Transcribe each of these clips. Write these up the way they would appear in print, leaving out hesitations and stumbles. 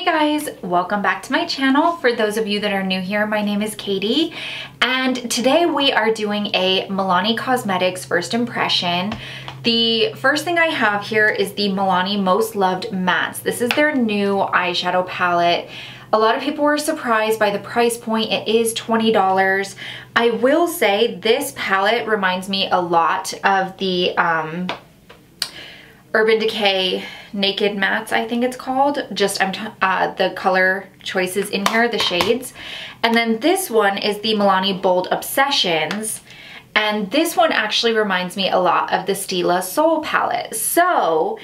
Hey guys, welcome back to my channel. For those of you that are new here, my name is Katie, and today we are doing a Milani Cosmetics first impression. The first thing I have here is the Milani Most Loved Mattes. This is their new eyeshadow palette. A lot of people were surprised by the price point. It is $20. I will say this palette reminds me a lot of the Urban Decay Naked Mattes, I think it's called. Just the color choices in here, the shades. And then this one is the Milani Bold Obsessions. And this one actually reminds me a lot of the Stila Soul palette. So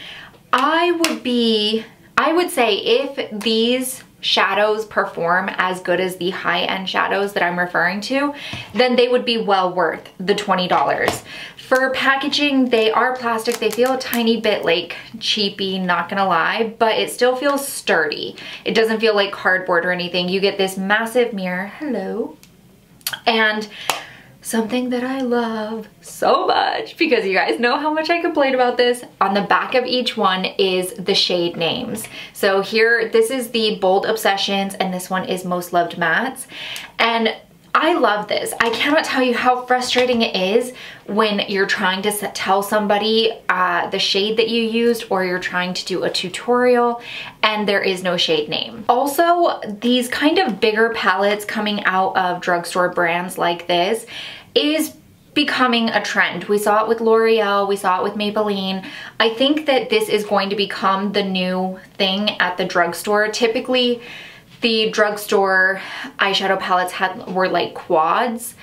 I would say if these shadows perform as good as the high-end shadows that I'm referring to, then they would be well worth the $20. For packaging, they are plastic. They feel a tiny bit like cheapy, not gonna lie, but it still feels sturdy. It doesn't feel like cardboard or anything. You get this massive mirror, hello, and something that I love so much, because you guys know how much I complain about this, on the back of each one is the shade names. So here, this is the Bold Obsessions, and this one is Most Loved Mattes. And I love this. I cannot tell you how frustrating it is when you're trying to tell somebody the shade that you used, or you're trying to do a tutorial and there is no shade name. Also, these kind of bigger palettes coming out of drugstore brands like this is becoming a trend. We saw it with L'Oreal, we saw it with Maybelline. I think that this is going to become the new thing at the drugstore. Typically, the drugstore eyeshadow palettes were like quads,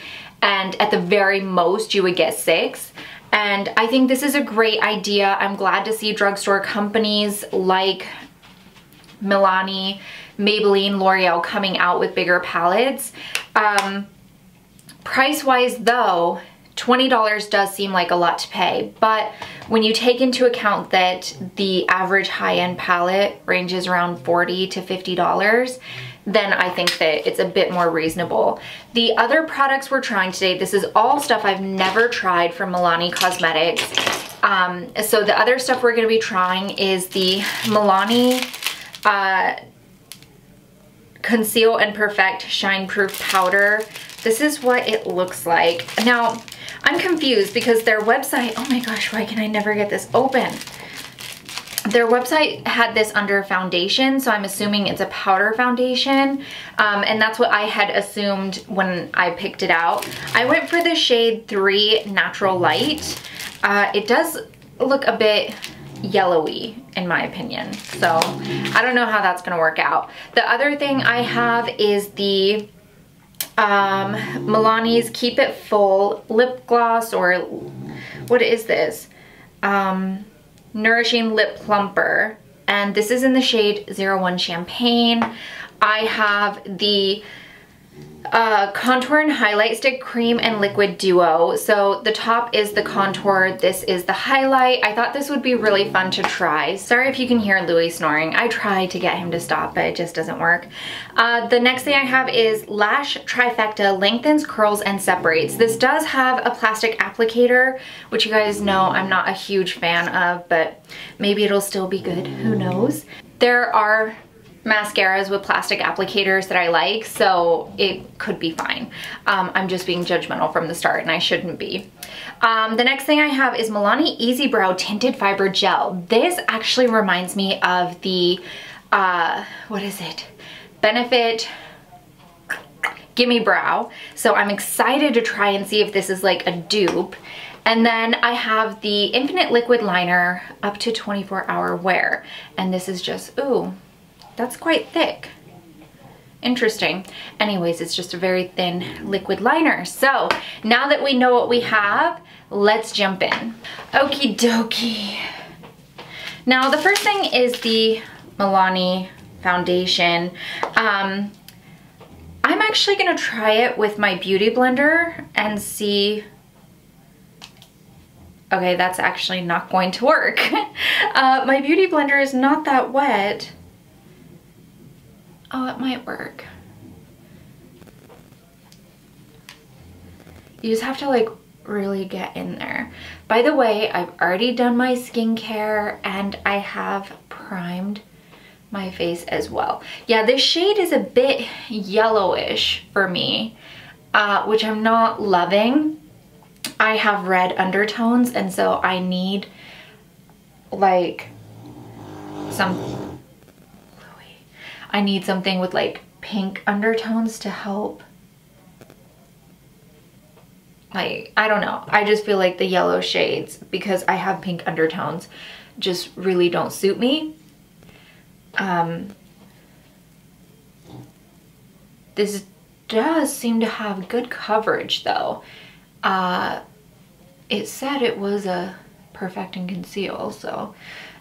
and at the very most you would get 6. And I think this is a great idea. I'm glad to see drugstore companies like Milani, Maybelline, L'Oreal coming out with bigger palettes. Price-wise though, $20 does seem like a lot to pay, but when you take into account that the average high-end palette ranges around $40 to $50, then I think that it's a bit more reasonable. The other products we're trying today, this is all stuff I've never tried from Milani Cosmetics. So the other stuff we're gonna be trying is the Milani Conceal and Perfect Shine Proof Powder. This is what it looks like. Now, I'm confused because their website, oh my gosh, why can I never get this open? Their website had this under foundation, so I'm assuming it's a powder foundation, and that's what I had assumed when I picked it out. I went for the shade 3 Natural Light. It does look a bit yellowy in my opinion, so I don't know how that's gonna work out. The other thing I have is the Milani's Keep It Full lip gloss, or what is this? Nourishing Lip Plumper, and this is in the shade 01 Champagne. I have the Contour and Highlight Stick Cream and Liquid Duo. So the top is the contour, this is the highlight. I thought this would be really fun to try. Sorry if you can hear Louis snoring. I tried to get him to stop, but it just doesn't work. The next thing I have is Lash Trifecta Lengthens, Curls, and Separates. This does have a plastic applicator, which you guys know I'm not a huge fan of, but maybe it'll still be good, who knows. There are mascaras with plastic applicators that I like, so it could be fine. I'm just being judgmental from the start, and I shouldn't be. The next thing I have is Milani Easy Brow Tinted Fiber Gel. This actually reminds me of the, what is it? Benefit Gimme Brow. So I'm excited to try and see if this is like a dupe. And then I have the Infinite Liquid Liner up to 24-hour wear. And this is just, ooh, that's quite thick. Interesting. Anyways, it's just a very thin liquid liner. So now that we know what we have, let's jump in. Okie dokie. Now the first thing is the Milani foundation. I'm actually gonna try it with my beauty blender and see. Okay, that's actually not going to work. My beauty blender is not that wet. Oh, it might work. You just have to like really get in there. By the way, I've already done my skincare and I have primed my face as well. Yeah, this shade is a bit yellowish for me, which I'm not loving. I have red undertones, and so I need like I need something with like pink undertones to help. Like, I don't know. I just feel like the yellow shades, because I have pink undertones, just really don't suit me. This does seem to have good coverage though. It said it was a perfect and conceal, so,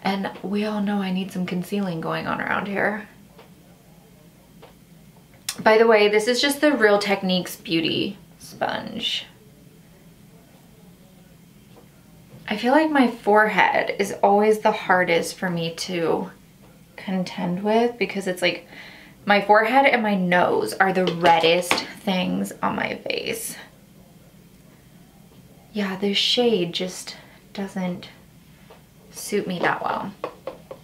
and we all know I need some concealing going on around here. By the way, this is just the Real Techniques Beauty Sponge. I feel like my forehead is always the hardest for me to contend with, because it's like my forehead and my nose are the reddest things on my face. Yeah, this shade just doesn't suit me that well,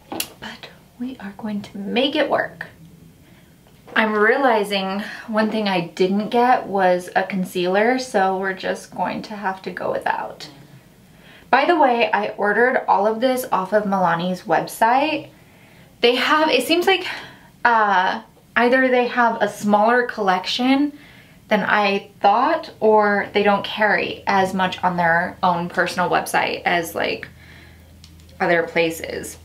but we are going to make it work. I'm realizing one thing I didn't get was a concealer, so we're just going to have to go without. By the way, I ordered all of this off of Milani's website. They have, it seems like either they have a smaller collection than I thought, or they don't carry as much on their own personal website as like other places.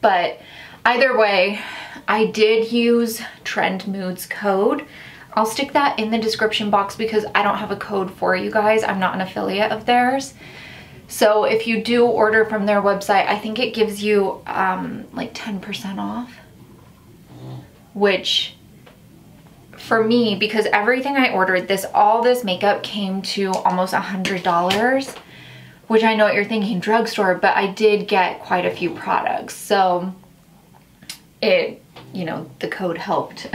But either way, I did use Trend Moods code. I'll stick that in the description box because I don't have a code for you guys. I'm not an affiliate of theirs. So if you do order from their website, I think it gives you like 10% off, which for me, because everything I ordered, all this makeup came to almost $100, which I know what you're thinking, drugstore, but I did get quite a few products. So it, you know, the code helped.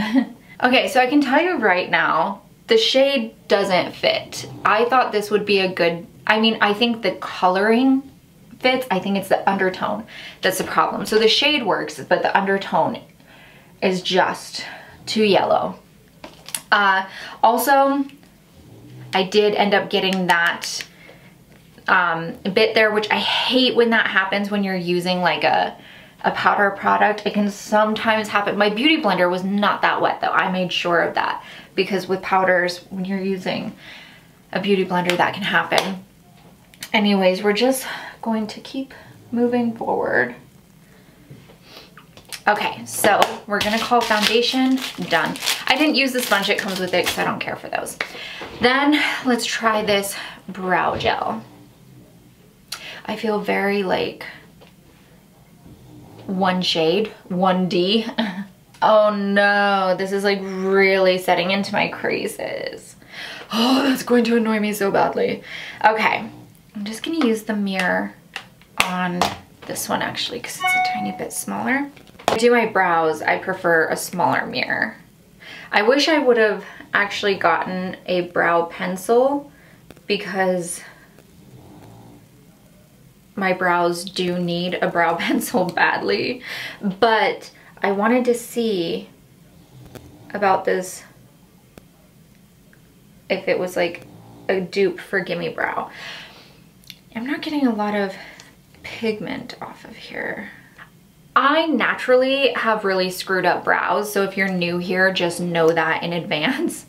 Okay, so I can tell you right now, the shade doesn't fit. I thought this would be a good, I mean, I think the coloring fits. I think it's the undertone that's the problem. So the shade works, but the undertone is just too yellow. Also, I did end up getting that bit there, which I hate when that happens when you're using like a powder product. It can sometimes happen. My beauty blender was not that wet though. I made sure of that, because with powders, when you're using a beauty blender, that can happen. Anyways, we're just going to keep moving forward. Okay, so we're gonna call foundation done. I didn't use the sponge, it comes with it because I don't care for those. Then let's try this brow gel. I feel very like one shade, 1D. Oh no, this is like really setting into my creases. Oh, that's going to annoy me so badly. Okay, I'm just gonna use the mirror on this one actually, because it's a tiny bit smaller. To do my brows, I prefer a smaller mirror. I wish I would have actually gotten a brow pencil, because my brows do need a brow pencil badly, but I wanted to see about this, if it was like a dupe for Gimme Brow. I'm not getting a lot of pigment off of here. I naturally have really screwed up brows, so if you're new here, just know that in advance.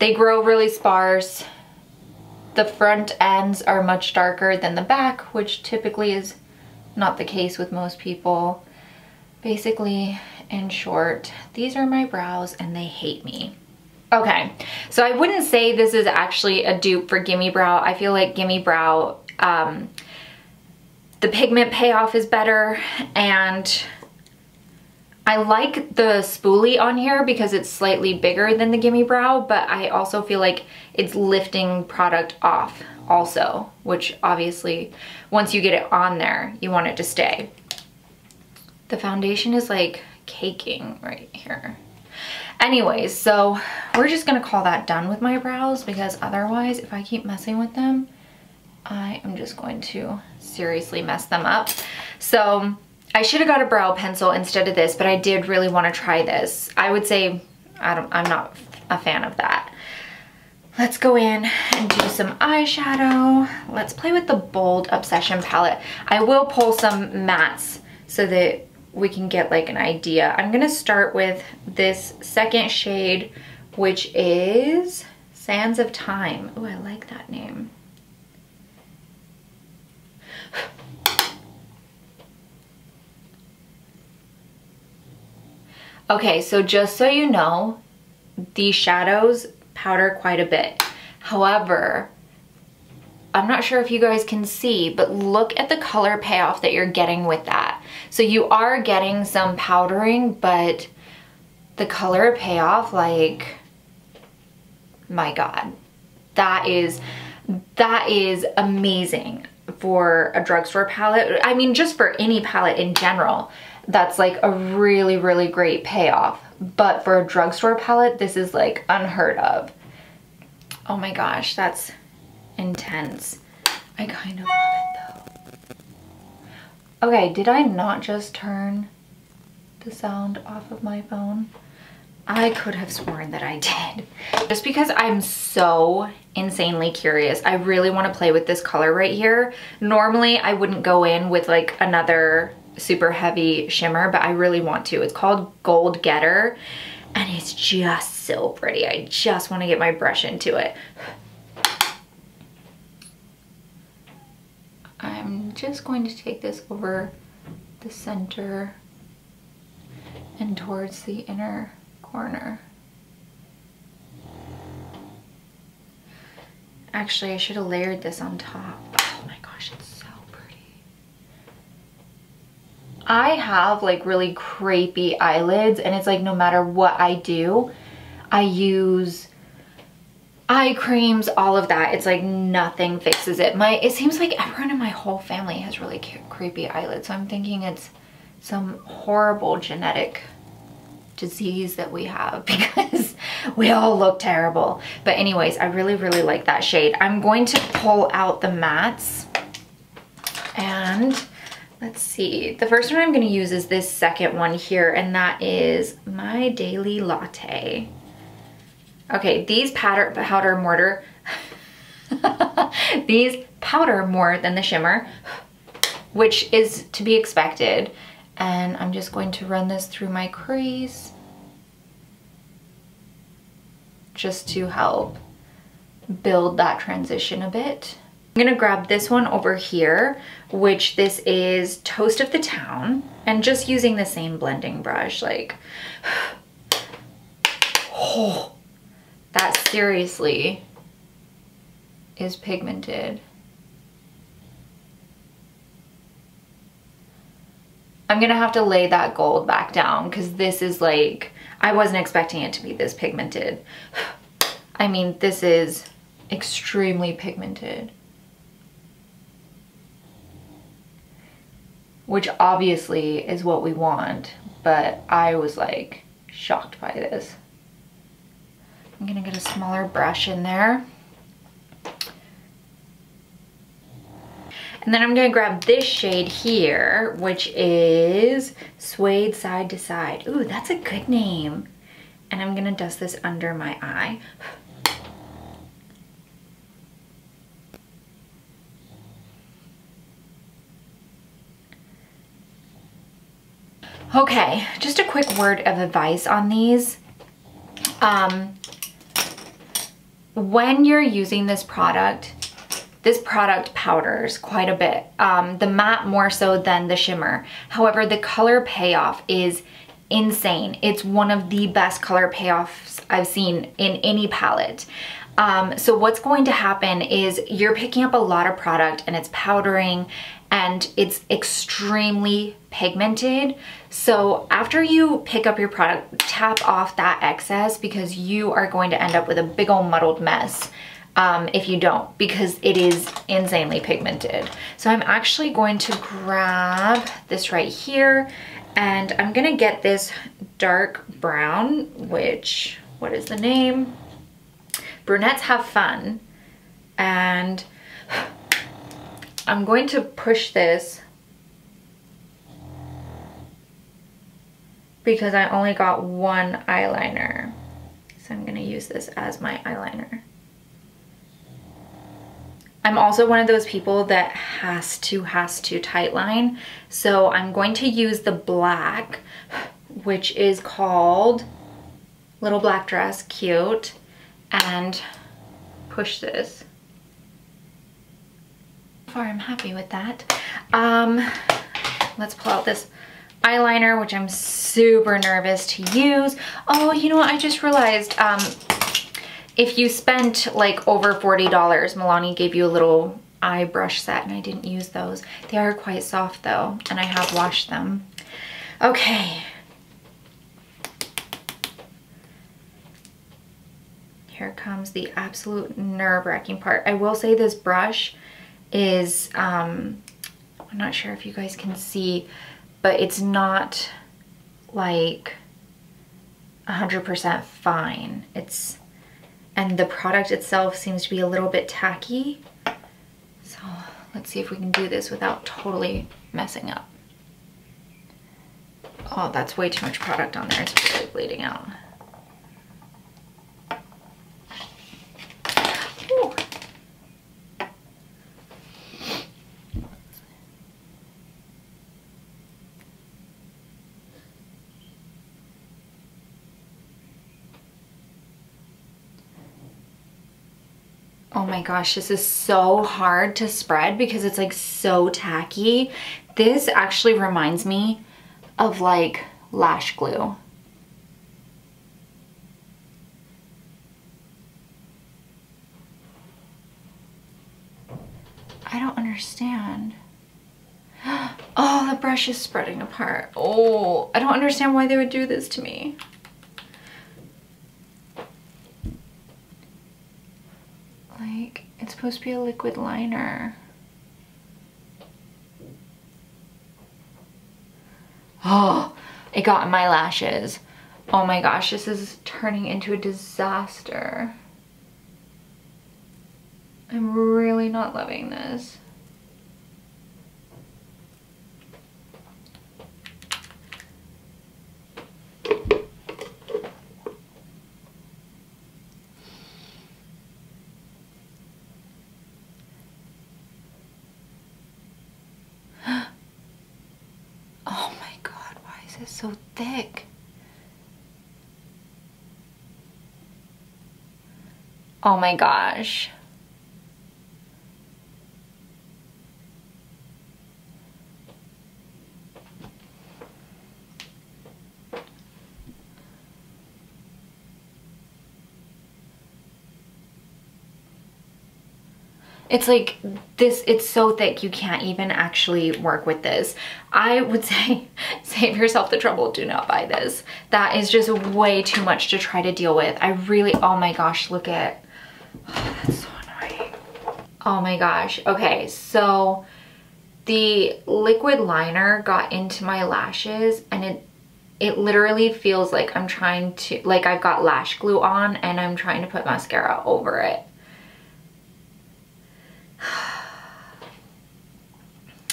They grow really sparse. The front ends are much darker than the back, which typically is not the case with most people. Basically, in short, these are my brows and they hate me. Okay, so I wouldn't say this is actually a dupe for Gimme Brow. I feel like Gimme Brow, the pigment payoff is better, and I like the spoolie on here because it's slightly bigger than the Gimme Brow, but I also feel like it's lifting product off also, which obviously once you get it on there, you want it to stay. The foundation is like caking right here. Anyways, so we're just gonna call that done with my brows, because otherwise if I keep messing with them, I am just going to seriously mess them up. So I should have got a brow pencil instead of this, but I did really want to try this. I would say I'm not a fan of that. Let's go in and do some eyeshadow. Let's play with the Bold Obsession palette. I will pull some mattes so that we can get like an idea. I'm gonna start with this second shade, which is Sands of Time. Oh, I like that name. Okay, so just so you know, these shadows powder quite a bit. However, I'm not sure if you guys can see, but look at the color payoff that you're getting with that. So you are getting some powdering, but the color payoff, like, my God, that is amazing for a drugstore palette. I mean, just for any palette in general, that's like a really, really great payoff. But for a drugstore palette, this is like unheard of. Oh my gosh, that's intense. I kind of love it though. Okay, did I not just turn the sound off of my phone? I could have sworn that I did. Just because I'm so insanely curious. I really want to play with this color right here. Normally, I wouldn't go in with like another super heavy shimmer, but I really want to. It's called Gold Getter, and it's just so pretty. I just want to get my brush into it. I'm just going to take this over the center and towards the inner corner. Actually, I should have layered this on top. Oh my gosh, it's so pretty. I have like really crepey eyelids, and it's like no matter what I do, I use eye creams, all of that. It's like nothing fixes it. It seems like everyone in my whole family has really creepy eyelids, so I'm thinking it's some horrible genetic disease that we have because we all look terrible. But anyways, I really, really like that shade. I'm going to pull out the mattes, and let's see. The first one I'm going to use is this second one here, and that is My Daily Latte. Okay, these powder more than the shimmer, which is to be expected. And I'm just going to run this through my crease just to help build that transition a bit. I'm gonna grab this one over here, which this is Toast of the Town, and just using the same blending brush, like, oh, that seriously is pigmented. I'm gonna have to lay that gold back down because this is like, I wasn't expecting it to be this pigmented. I mean, this is extremely pigmented, which obviously is what we want, but I was like shocked by this. I'm gonna get a smaller brush in there. And then I'm gonna grab this shade here, which is Suede Side to Side. Ooh, that's a good name. And I'm gonna dust this under my eye. Okay, just a quick word of advice on these. When you're using this product powders quite a bit. The matte more so than the shimmer. However, the color payoff is insane. It's one of the best color payoffs I've seen in any palette. So what's going to happen is you're picking up a lot of product and it's powdering and it's extremely pigmented. So after you pick up your product, tap off that excess because you are going to end up with a big old muddled mess if you don't, because it is insanely pigmented. So I'm actually going to grab this right here and I'm gonna get this dark brown, which, what is the name? Brunettes Have Fun. And I'm going to push this because I only got one eyeliner. So I'm gonna use this as my eyeliner. I'm also one of those people that has to tightline. So I'm going to use the black, which is called Little Black Dress, cute, and push this. So far I'm happy with that. Let's pull out this eyeliner, which I'm super nervous to use. Oh, you know what, I just realized, if you spent like over $40, Milani gave you a little eye brush set, and I didn't use those. They are quite soft though, and I have washed them. Okay. Here comes the absolute nerve-wracking part. I will say this brush is, I'm not sure if you guys can see, but it's not like 100% fine. And the product itself seems to be a little bit tacky. So let's see if we can do this without totally messing up. Oh, that's way too much product on there. It's really bleeding out. Ooh. Oh my gosh, this is so hard to spread because it's like so tacky. This actually reminds me of like lash glue. I don't understand. Oh, the brush is spreading apart. Oh, I don't understand why they would do this to me. Like, it's supposed to be a liquid liner. Oh, it got in my lashes. Oh my gosh, this is turning into a disaster. I'm really not loving this. Oh my God, why is it so thick? Oh my gosh. It's like this, it's so thick you can't even actually work with this. I would say save yourself the trouble, do not buy this. That is just way too much to try to deal with. I really, oh my gosh, look at, oh, that's so annoying. Oh my gosh, okay, so the liquid liner got into my lashes and it literally feels like I'm trying to, like I've got lash glue on and I'm trying to put mascara over it.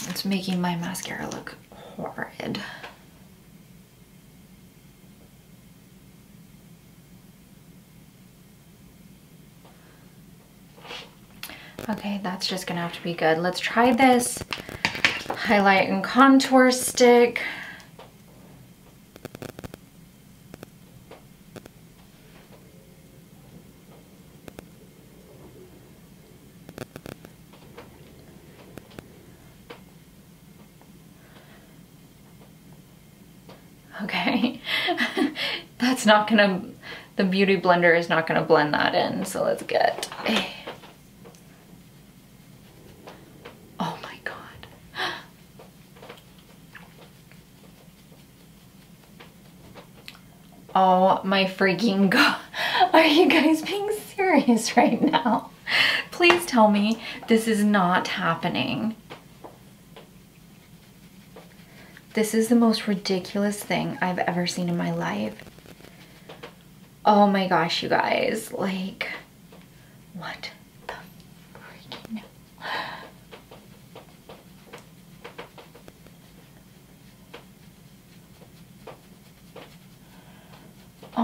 It's making my mascara look horrid. Okay, that's just gonna have to be good. Let's try this highlight and contour stick. Okay, that's not gonna, the Beauty Blender is not gonna blend that in, so let's get, oh my God. Oh my freaking God, are you guys being serious right now? Please tell me this is not happening. This is the most ridiculous thing I've ever seen in my life. Oh my gosh, you guys, like, what the freaking...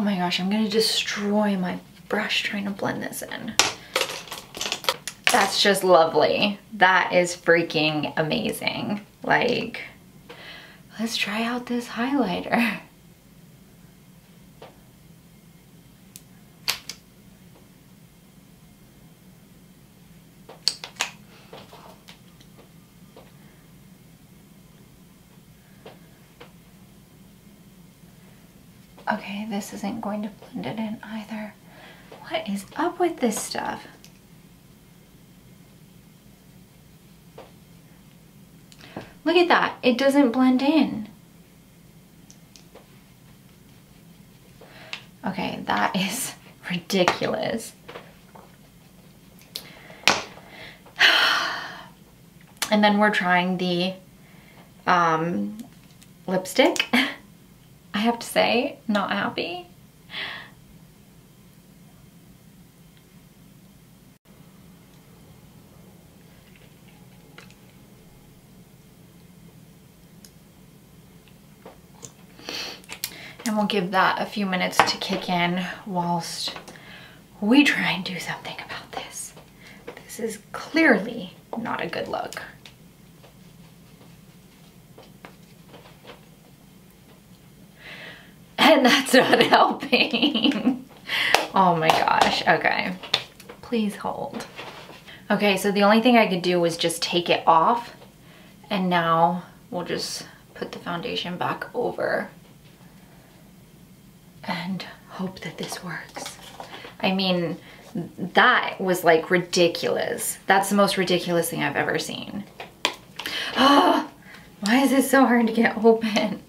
Oh my gosh, I'm gonna destroy my brush trying to blend this in. That's just lovely. That is freaking amazing. Like, let's try out this highlighter. Okay, this isn't going to blend it in either. What is up with this stuff? Look at that, it doesn't blend in. Okay, that is ridiculous. And then we're trying the lipstick. I have to say, not happy. And we'll give that a few minutes to kick in whilst we try and do something about this. This is clearly not a good look. And that's not helping. Oh my gosh, okay. Please hold. Okay, so the only thing I could do was just take it off, and now we'll just put the foundation back over and hope that this works. I mean, that was like ridiculous. That's the most ridiculous thing I've ever seen. Oh, why is it so hard to get open?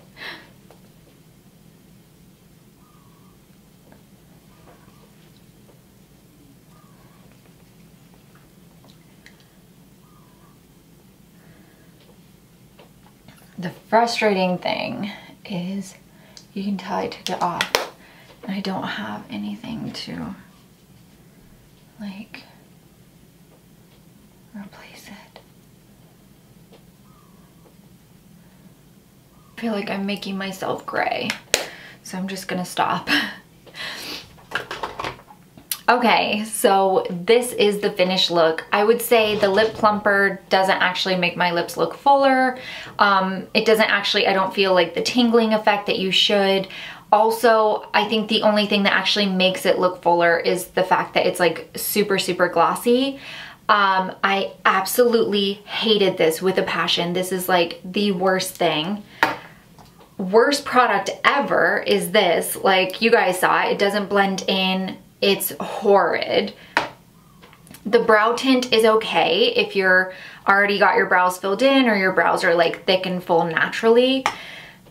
The frustrating thing is you can tell I took it off and I don't have anything to like replace it. I feel like I'm making myself gray, so I'm just gonna stop. Okay, so this is the finished look. I would say the lip plumper doesn't actually make my lips look fuller. It doesn't actually, I don't feel like the tingling effect that you should. Also, I think the only thing that actually makes it look fuller is the fact that it's like super, super glossy. I absolutely hated this with a passion. This is like the worst thing. Worst product ever is this. Like, you guys saw it, it doesn't blend in. It's horrid. The brow tint is okay if you're already got your brows filled in or your brows are like thick and full naturally.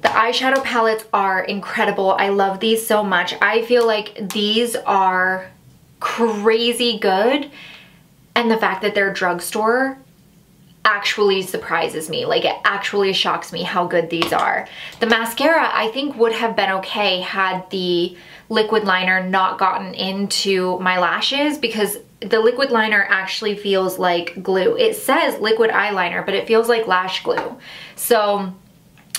The eyeshadow palettes are incredible. I love these so much. I feel like these are crazy good, and the fact that they're drugstore actually surprises me. Like, it actually shocks me how good these are. The mascara I think would have been okay had the liquid liner not gotten into my lashes, because the liquid liner actually feels like glue. It says liquid eyeliner, but it feels like lash glue. So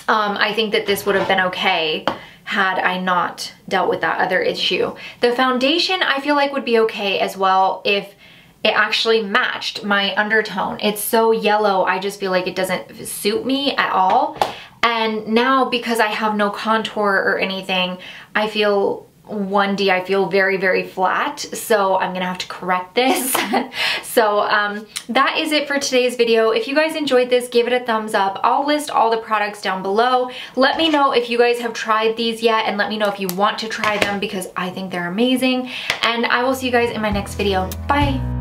I think that this would have been okay had I not dealt with that other issue. The foundation I feel like would be okay as well if it actually matched my undertone. It's so yellow, I just feel like it doesn't suit me at all. And now, because I have no contour or anything, I feel 1D, I feel very, very flat. So I'm gonna have to correct this. So that is it for today's video. If you guys enjoyed this, give it a thumbs up. I'll list all the products down below. Let me know if you guys have tried these yet, and let me know if you want to try them, because I think they're amazing. And I will see you guys in my next video. Bye.